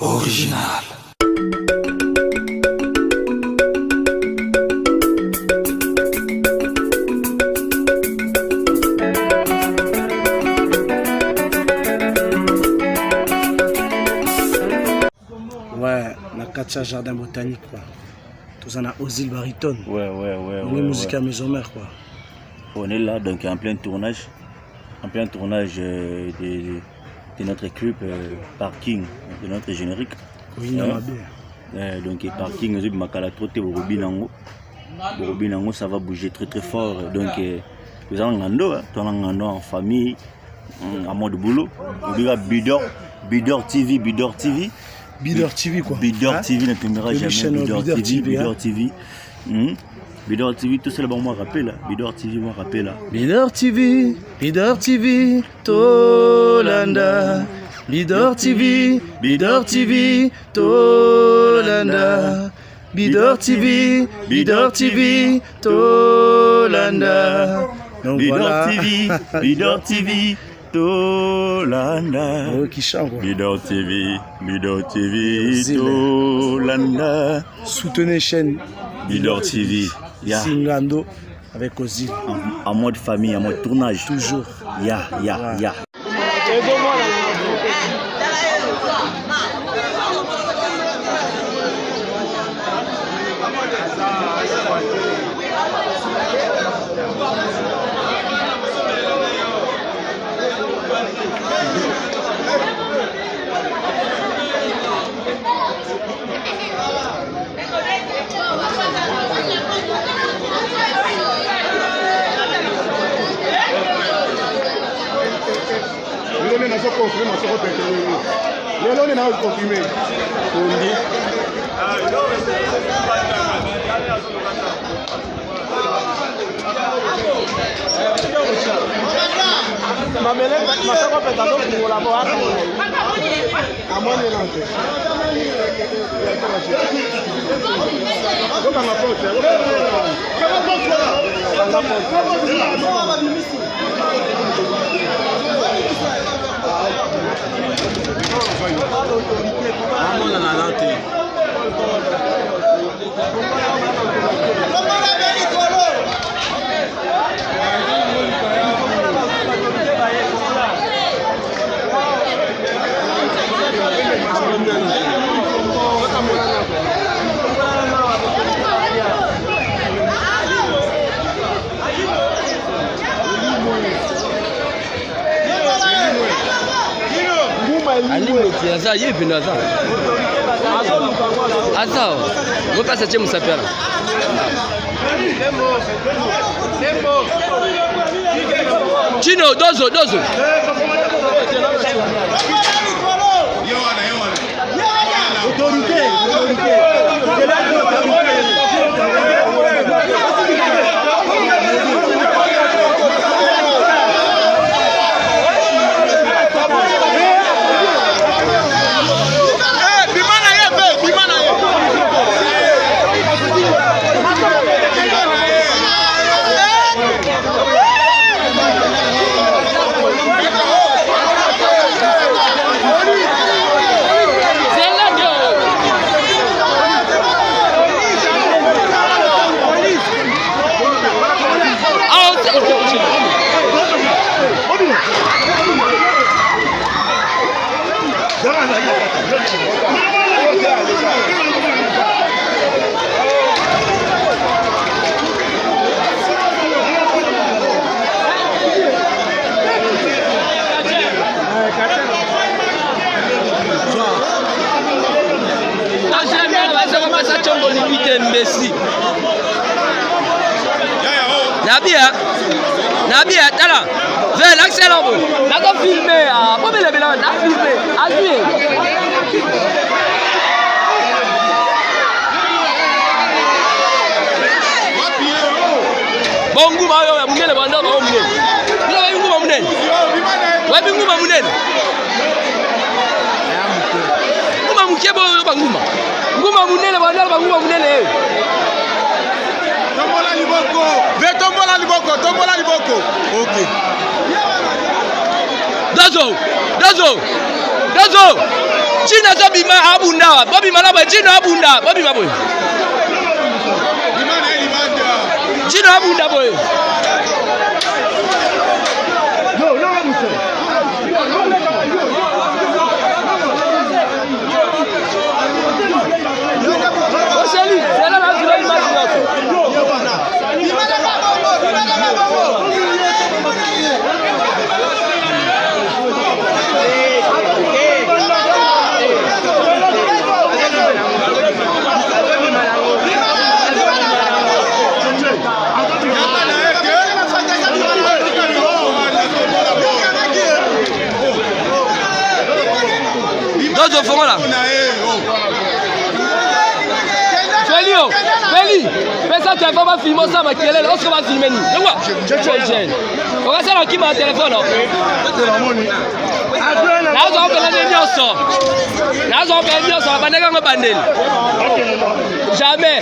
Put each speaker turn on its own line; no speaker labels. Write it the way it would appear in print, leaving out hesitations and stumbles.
Original.
Ouais, na Katia Jardin Botanique quoi. Tout en a Ozil Baritone.
Ouais.
On est musique à Maison Mère quoi.
On est là donc en plein tournage. De notre clip Parking, de notre générique.
Oui,
donc Parking, ça va bouger très fort. Donc nous allons en famille, en mode boulot. Bidor TV.
Bidor TV quoi.
Bidor TV ne tombera jamais. Bidor TV. Bidor TV, tout ça là, moi rappelle là. Bidor TV, moi rappelle là.
Bidor TV, Tolanda. Bidor TV, Tolanda. Bidor TV, Tolanda. Donc voilà.
Bidor TV, Tolanda.
Oh, qui chante quoi.
Bidor TV, Tolanda.
Soutenez chaîne
Bidor TV.
Singando avec Ozil.
En mode famille, en mode tournage.
Toujours.
Ya.
Chino, dozo. Nabia, tala. Viens, l'accélère. N'a pas filmé. Pas me lever là, n'a filmé. Allez. Bongo ba yo munene banda ba munene. Bila ba bingu ba munene. Wa bingu ba munene. Nguma mukebo ba nguma. Nguma munene banda ba nguma munene. Tombola liboko. OK. Dazo. Jino azobima abunda. Bobi malabo Jino abunda. Bobi maboy. Jino abunda boy. Oseli, c'est là la journée image. D'autres font là. Feli, fais ça, tu vas pas filmer ça, ma qui est là, on va filmer nous. De quoi? On va faire qui m'a téléphone. Là, on va faire les nyonso. Là, on va faire les nyonso, on va faire les bandel. Jamais.